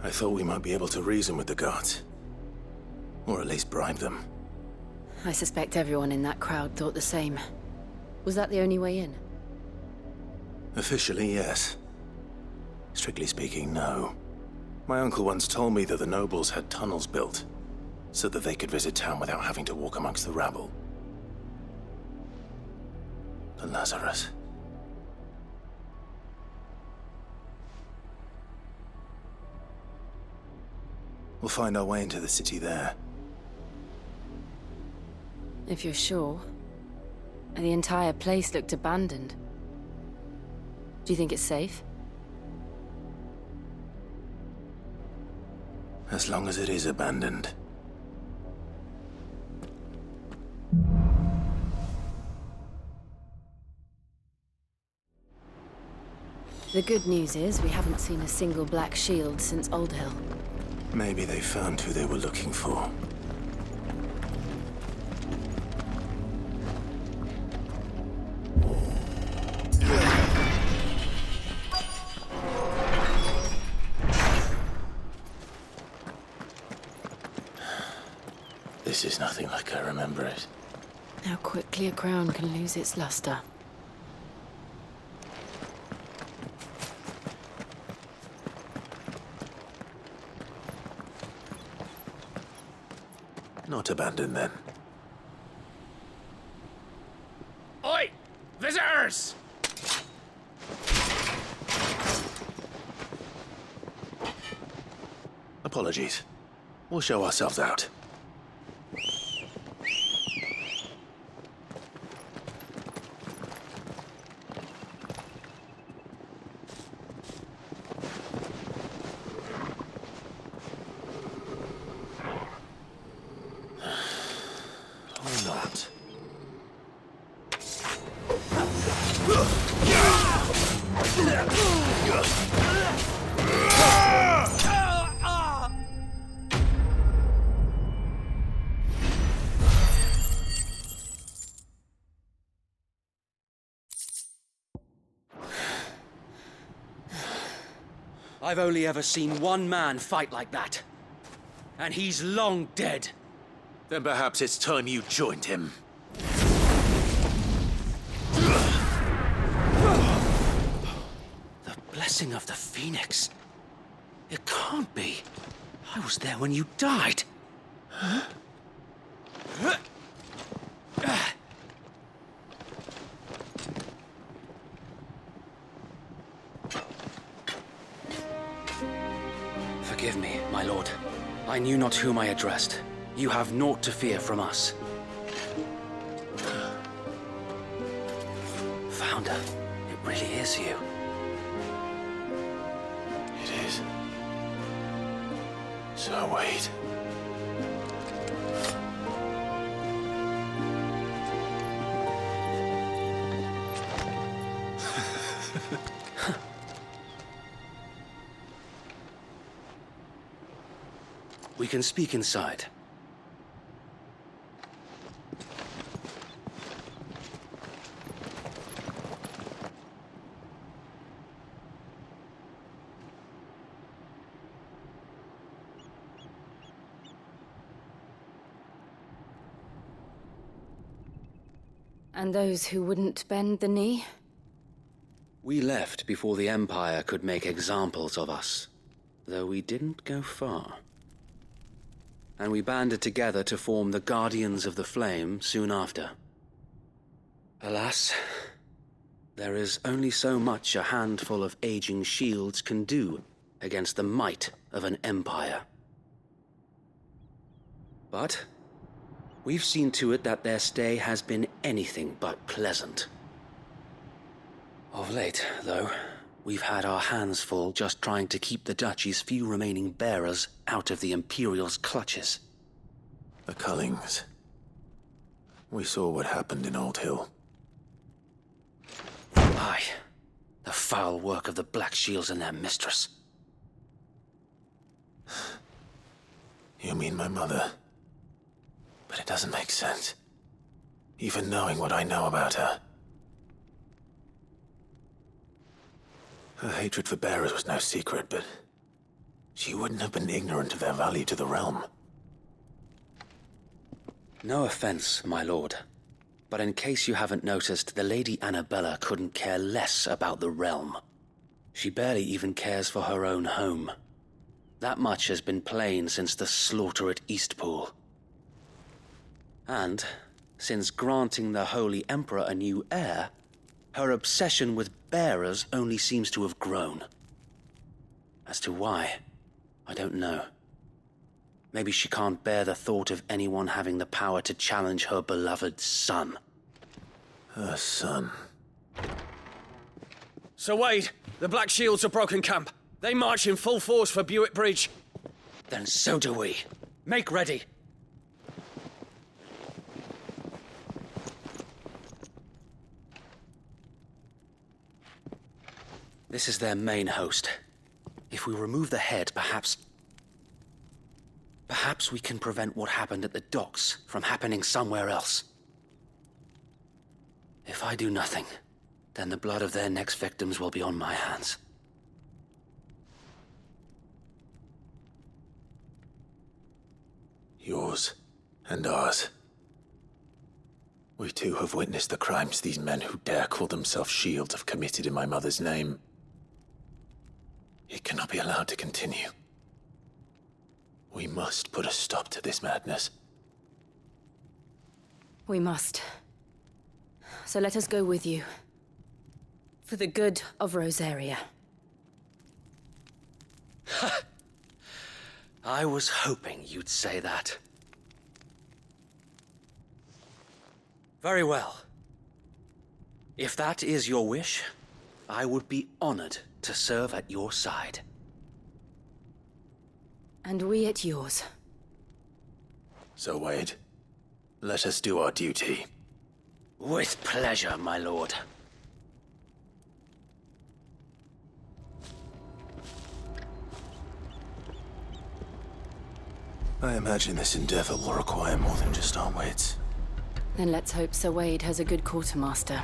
I thought we might be able to reason with the guards. Or at least bribe them. I suspect everyone in that crowd thought the same. Was that the only way in? Officially, yes. Strictly speaking, no. My uncle once told me that the nobles had tunnels built, so that they could visit town without having to walk amongst the rabble. The Lazarus. We'll find our way into the city there. If you're sure. The entire place looked abandoned. Do you think it's safe? As long as it is abandoned. The good news is we haven't seen a single black shield since Old Hill. Maybe they found who they were looking for. This is nothing like I remember it. How quickly a crown can lose its luster. Not abandoned, then. Oi! Visitors! Apologies. We'll show ourselves out. Or not. I've only ever seen one man fight like that. And he's long dead. Then perhaps it's time you joined him. The blessing of the Phoenix. It can't be. I was there when you died. Forgive me, my lord. I knew not whom I addressed. You have naught to fear from us. Founder, it really is you. It is. So wait. We can speak inside. And those who wouldn't bend the knee? We left before the Empire could make examples of us, though we didn't go far. And we banded together to form the Guardians of the Flame soon after. Alas, there is only so much a handful of aging shields can do against the might of an empire. But we've seen to it that their stay has been anything but pleasant. Of late, though, we've had our hands full just trying to keep the Duchy's few remaining bearers out of the Imperial's clutches. The Cullings. We saw what happened in Old Hill. Aye, the foul work of the Black Shields and their mistress. You mean my mother? But it doesn't make sense. Even knowing what I know about her. Her hatred for bearers was no secret, but She wouldn't have been ignorant of their value to the realm. No offense, my lord. But in case you haven't noticed, the Lady Annabella couldn't care less about the realm. She barely even cares for her own home. That much has been plain since the slaughter at Eastpool. And, since granting the Holy Emperor a new heir, her obsession with bearers only seems to have grown. As to why, I don't know. Maybe she can't bear the thought of anyone having the power to challenge her beloved son. Her son. Sir Wade, the Black Shields have broken camp. They march in full force for Buick Bridge. Then so do we. Make ready. This is their main host. If we remove the head, perhaps we can prevent what happened at the docks from happening somewhere else. If I do nothing, then the blood of their next victims will be on my hands. Yours and ours. We too have witnessed the crimes these men who dare call themselves Shield have committed in my mother's name. It cannot be allowed to continue. We must put a stop to this madness. We must. So let us go with you. For the good of Rosaria. I was hoping you'd say that. Very well. If that is your wish, I would be honored to serve at your side. And we at yours. So, Wade, let us do our duty. With pleasure, my lord. I imagine this endeavor will require more than just our wits. Then let's hope Sir Wade has a good quartermaster.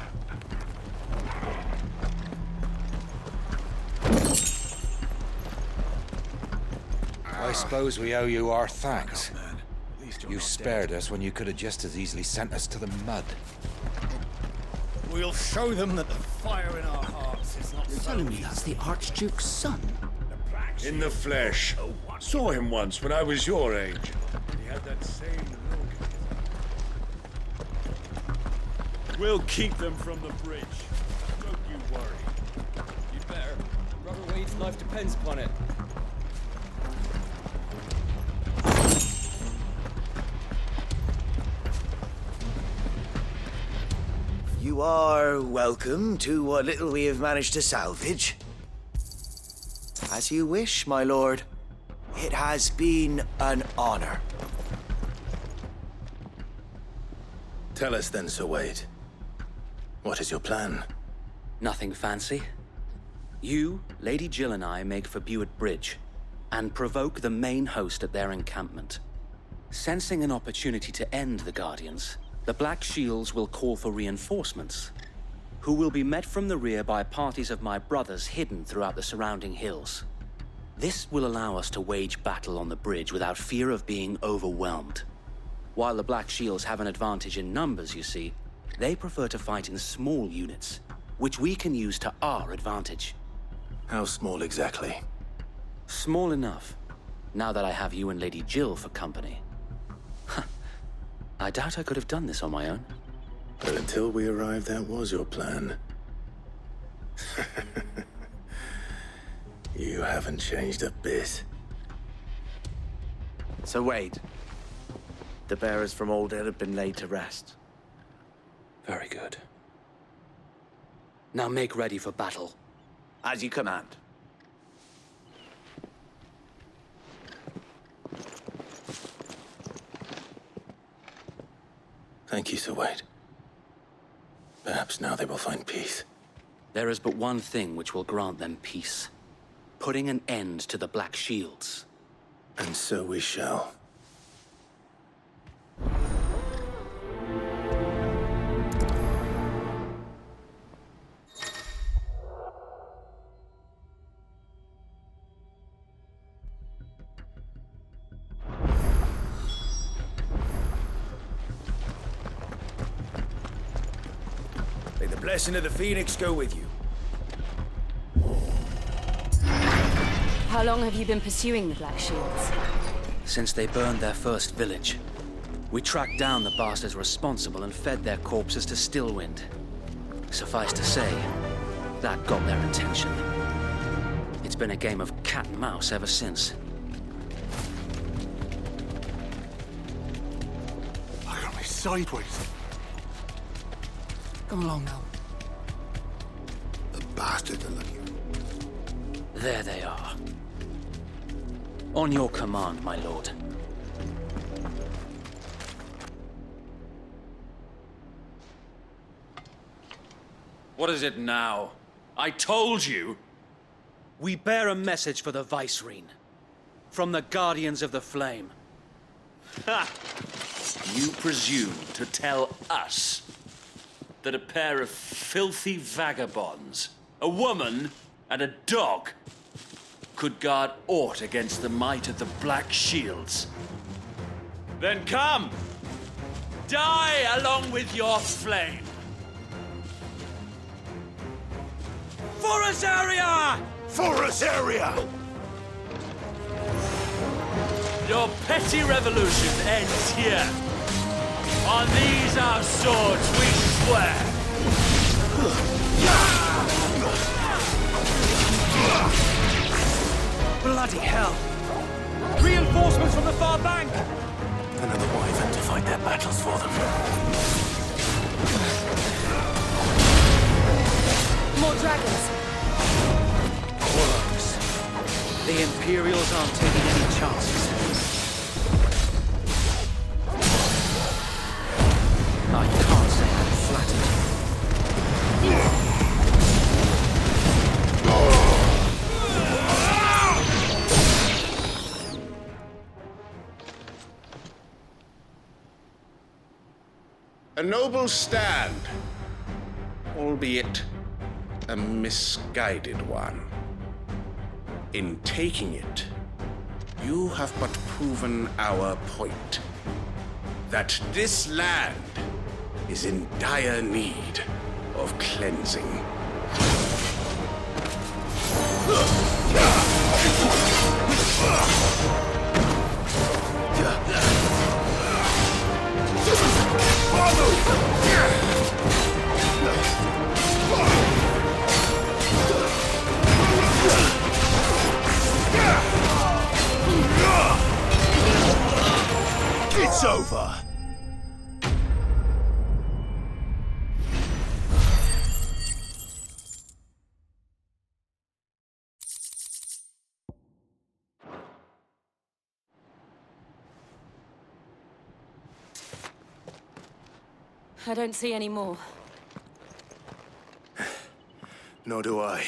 I suppose we owe you our thanks. You spared us when you could have just as easily sent us to the mud. We'll show them that the fire in our hearts is not You're telling me that's the Archduke's son? in the flesh. Saw him once when I was your age. He had that same look. We'll keep them from the bridge. Don't you worry. You'd better. Brother Wade's life depends upon it. You are welcome to what little we have managed to salvage. As you wish, my lord. It has been an honor. Tell us then, Sir Wade. What is your plan? Nothing fancy. You, Lady Jill and I make for Buick Bridge, and provoke the main host at their encampment. Sensing an opportunity to end the Guardians, the Black Shields will call for reinforcements, who will be met from the rear by parties of my brothers hidden throughout the surrounding hills. This will allow us to wage battle on the bridge without fear of being overwhelmed. While the Black Shields have an advantage in numbers, you see, they prefer to fight in small units, which we can use to our advantage. How small exactly? Small enough, now that I have you and Lady Jill for company. I doubt I could have done this on my own. But until we arrived, that was your plan. You haven't changed a bit. So Wade, the bearers from Oldale have been laid to rest. Very good. Now make ready for battle. As you command. Thank you, Sir Wade. Perhaps now they will find peace. There is but one thing which will grant them peace. Putting an end to the Black Shields. And so we shall. May the blessing of the Phoenix go with you. How long have you been pursuing the Black Shields? Since they burned their first village, we tracked down the bastards responsible and fed their corpses to Stillwind. Suffice to say, that got their attention. It's been a game of cat and mouse ever since. Look at me sideways. Come along now. The bastards are looking. There they are. On your command, my lord. What is it now? I told you! We bear a message for the Vicereine. From the Guardians of the Flame. Ha! You presume to tell us that a pair of filthy vagabonds, a woman and a dog, could guard aught against the might of the Black Shields? Then come! Die along with your flame! For Azaria! For Azaria! Your petty revolution ends here. On these our swords we swear. Bloody hell! Reinforcements from the far bank! Another wyvern to fight their battles for them. More dragons! Close. The Imperials aren't taking any chances. I can't say I'm flattered. A noble stand, albeit a misguided one. In taking it, you have but proven our point. That this land is in dire need of cleansing. It's over. I don't see any more. Nor do I.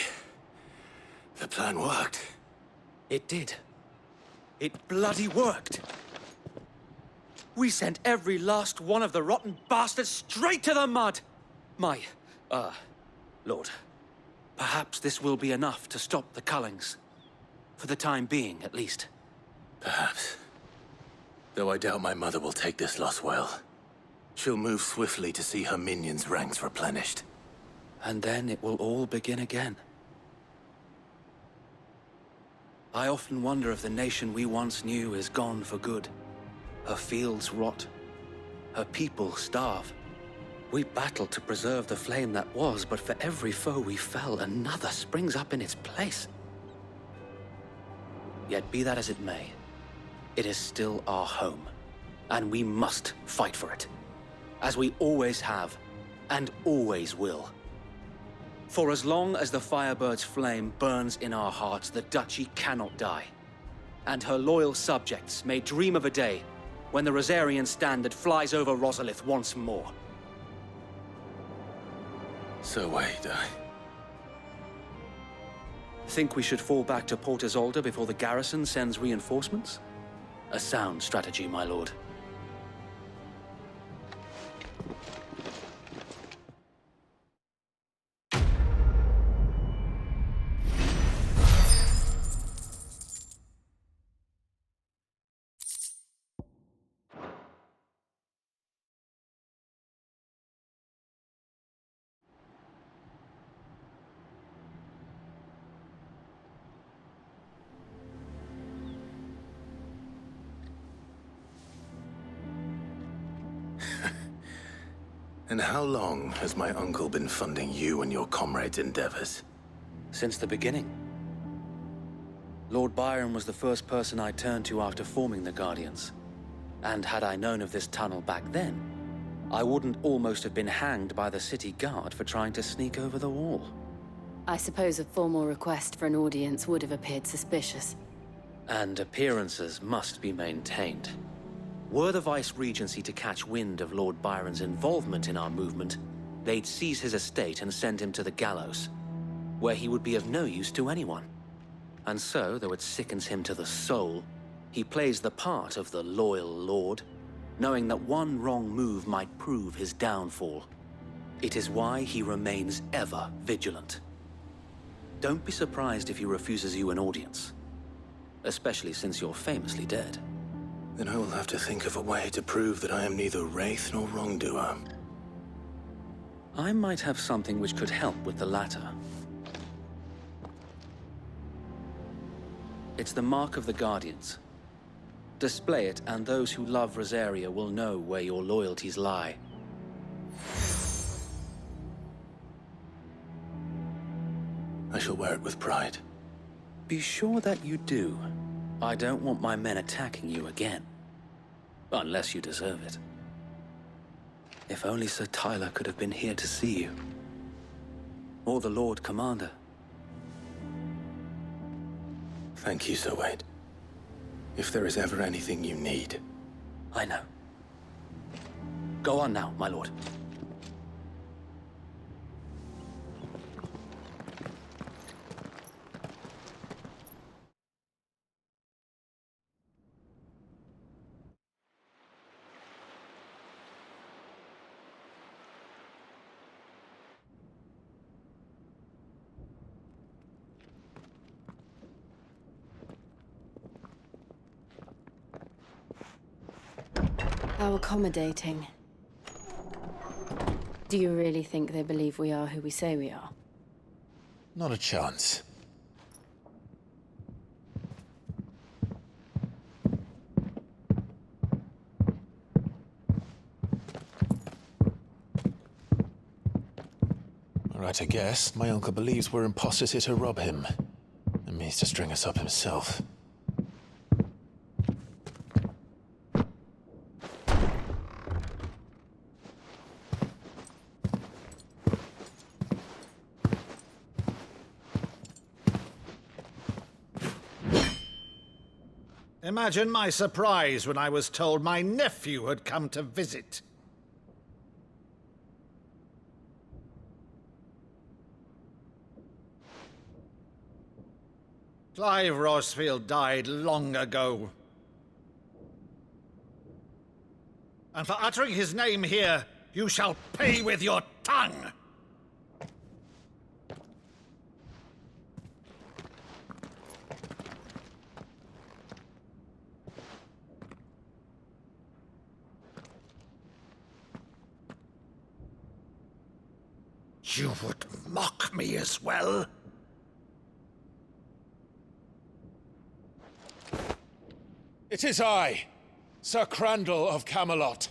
The plan worked. It did. It bloody worked. We sent every last one of the rotten bastards straight to the mud! My, Lord, perhaps this will be enough to stop the Cullings. For the time being, at least. Perhaps. Though I doubt my mother will take this loss well. She'll move swiftly to see her minions' ranks replenished. And then it will all begin again. I often wonder if the nation we once knew is gone for good. Her fields rot. Her people starve. We battled to preserve the flame that was, but for every foe we fell, another springs up in its place. Yet be that as it may, it is still our home, and we must fight for it. As we always have, and always will. For as long as the Firebird's flame burns in our hearts, the Duchy cannot die. And her loyal subjects may dream of a day when the Rosarian standard flies over Rosalith once more. So wait, Think we should fall back to Port Isolde before the garrison sends reinforcements? A sound strategy, my lord. And how long has my uncle been funding you and your comrades' endeavors? Since the beginning. Lord Byron was the first person I turned to after forming the Guardians. And had I known of this tunnel back then, I wouldn't almost have been hanged by the city guard for trying to sneak over the wall. I suppose a formal request for an audience would have appeared suspicious. And appearances must be maintained. Were the Vice-Regency to catch wind of Lord Byron's involvement in our movement, they'd seize his estate and send him to the gallows, where he would be of no use to anyone. And so, though it sickens him to the soul, he plays the part of the loyal lord, knowing that one wrong move might prove his downfall. It is why he remains ever vigilant. Don't be surprised if he refuses you an audience, especially since you're famously dead. Then I will have to think of a way to prove that I am neither wraith nor wrongdoer. I might have something which could help with the latter. It's the mark of the Guardians. Display it, and those who love Rosaria will know where your loyalties lie. I shall wear it with pride. Be sure that you do. I don't want my men attacking you again. Unless you deserve it. If only Sir Tyler could have been here to see you. Or the Lord Commander. Thank you, Sir Wade. If there is ever anything you need. I know. Go on now, my lord. How accommodating. Do you really think they believe we are who we say we are? Not a chance. All right, I guess. My uncle believes we're imposters here to rob him. And means to string us up himself. Imagine my surprise when I was told my nephew had come to visit. Clive Rosfield died long ago. And for uttering his name here, you shall pay with your tongue! You would mock me as well? It is I, Sir Crandall of Camelot,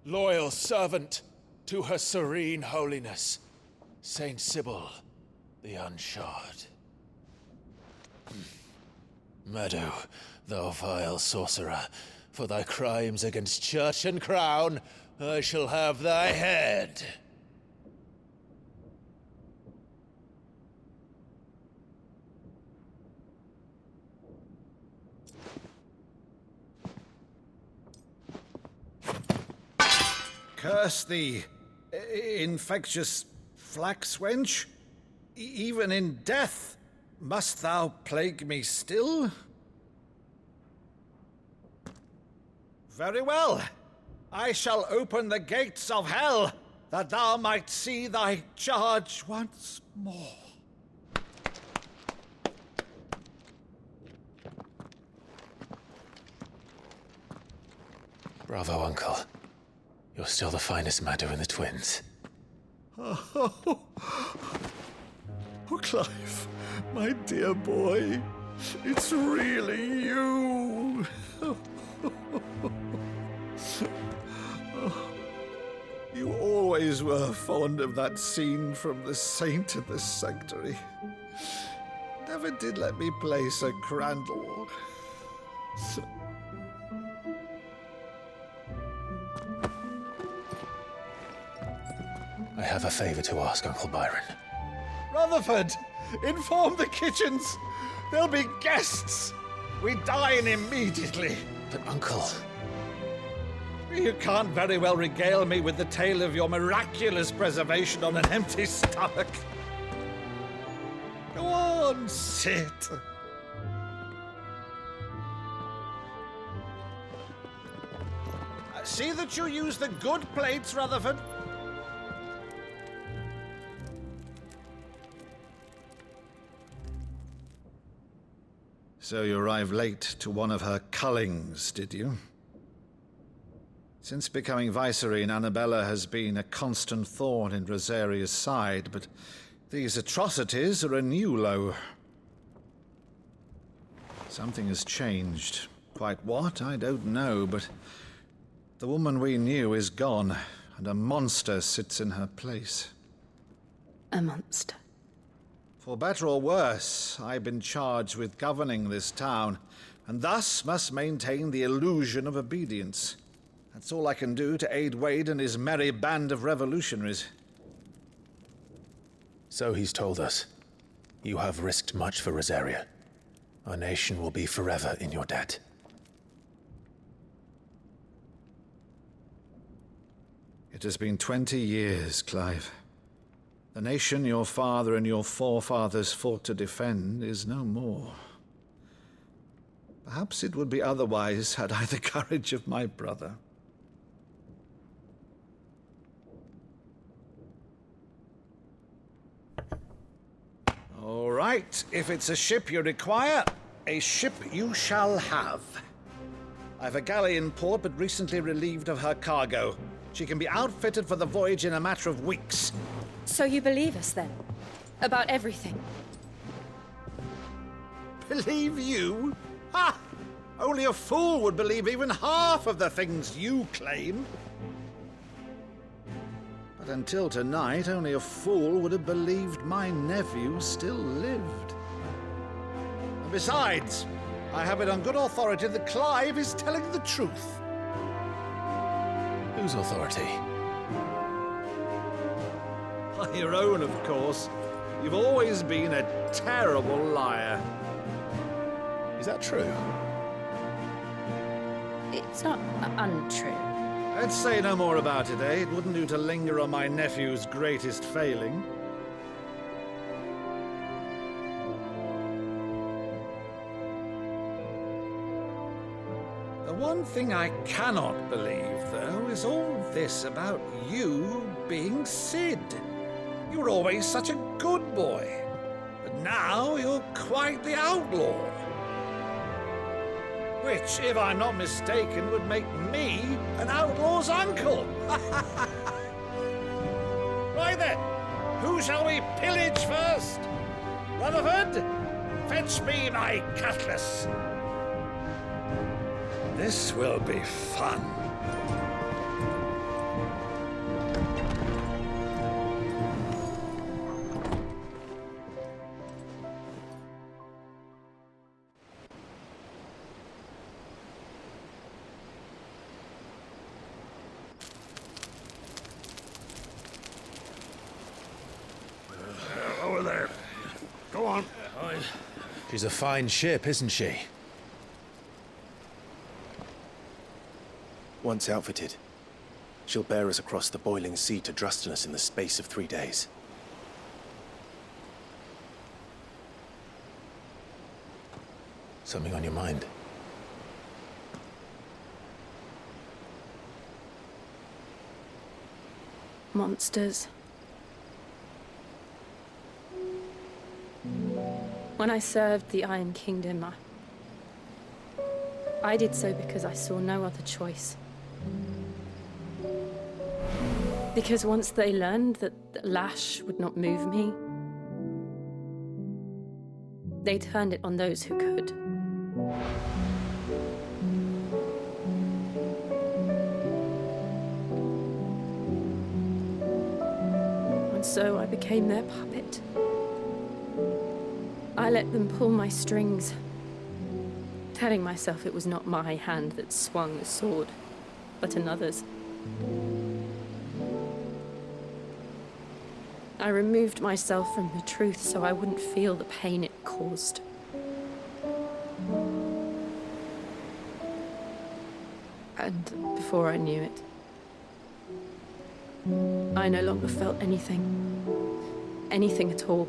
loyal servant to Her Serene Holiness, Saint Sybil the Unshod. Meadow, thou vile sorcerer, for thy crimes against church and crown, I shall have thy head. Curse thee, infectious flax wench. Even in death, must thou plague me still? Very well. I shall open the gates of hell, that thou might see thy charge once more. Bravo, Uncle. You're still the finest Meadow in the twins. Oh, Clive, my dear boy, it's really you. You always always were fond of that scene from The Saint in the Sanctuary. Never did let me play Sir Crandall. I have a favor to ask, Uncle Byron. Rutherford, inform the kitchens. There'll be guests. We dine immediately. But, Uncle... You can't very well regale me with the tale of your miraculous preservation on an empty stomach. Go on, sit. See that you use the good plates, Rutherford. So you arrived late to one of her cullings, did you? Since becoming Vicereine, Annabella has been a constant thorn in Rosaria's side, but these atrocities are a new low. Something has changed. Quite what, I don't know, but the woman we knew is gone, and a monster sits in her place. A monster? For better or worse, I've been charged with governing this town, and thus must maintain the illusion of obedience. That's all I can do to aid Wade and his merry band of revolutionaries. So he's told us. You have risked much for Rosaria. Our nation will be forever in your debt. It has been 20 years, Clive. The nation your father and your forefathers fought to defend is no more. Perhaps it would be otherwise had I the courage of my brother. All right, if it's a ship you require, a ship you shall have. I've a galley in port, but recently relieved of her cargo. She can be outfitted for the voyage in a matter of weeks. So you believe us, then? About everything? Believe you? Ha! Only a fool would believe even half of the things you claim. But until tonight, only a fool would have believed my nephew still lived. And besides, I have it on good authority that Clive is telling the truth. Whose authority? Your own, of course. You've always been a terrible liar. Is that true? It's not untrue. Let's say no more about it, eh? It wouldn't do to linger on my nephew's greatest failing. The one thing I cannot believe, though, is all this about you being Sid. You were always such a good boy, but now you're quite the outlaw. Which, if I'm not mistaken, would make me an outlaw's uncle. Right then, who shall we pillage first? Rutherford, fetch me my cutlass. This will be fun. Over there. Go on. She's a fine ship, isn't she? Once outfitted, she'll bear us across the boiling sea to Drustinus in the space of 3 days. Something on your mind? Monsters. When I served the Iron Kingdom, I did so because I saw no other choice. Because once they learned that the lash would not move me, they turned it on those who could. so I became their puppet. I let them pull my strings, telling myself it was not my hand that swung the sword, but another's. I removed myself from the truth so I wouldn't feel the pain it caused. And before I knew it, I no longer felt anything. Anything at all.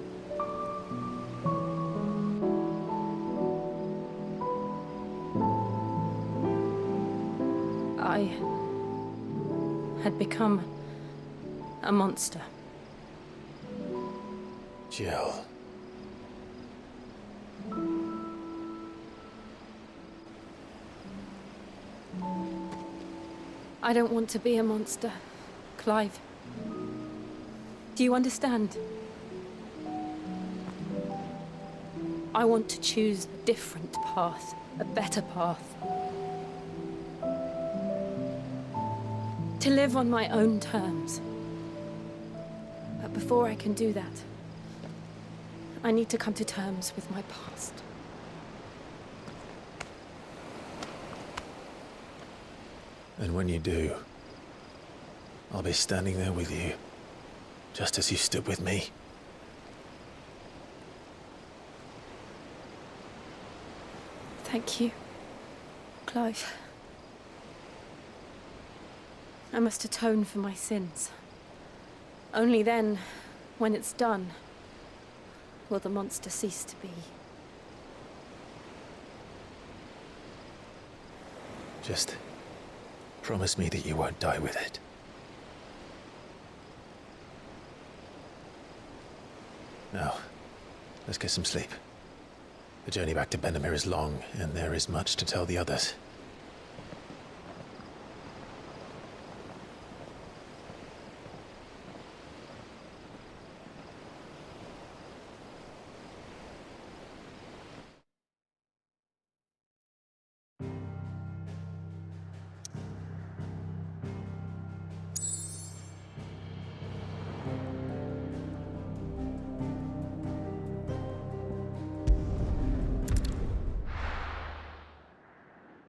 I had become a monster. Jill. I don't want to be a monster, Clive. Do you understand? I want to choose a different path, a better path. To live on my own terms. But before I can do that, I need to come to terms with my past. And when you do, I'll be standing there with you, just as you stood with me. Thank you, Clive. I must atone for my sins. Only then, when it's done, will the monster cease to be. Just promise me that you won't die with it. Now, let's get some sleep. The journey back to Benamir is long, and there is much to tell the others.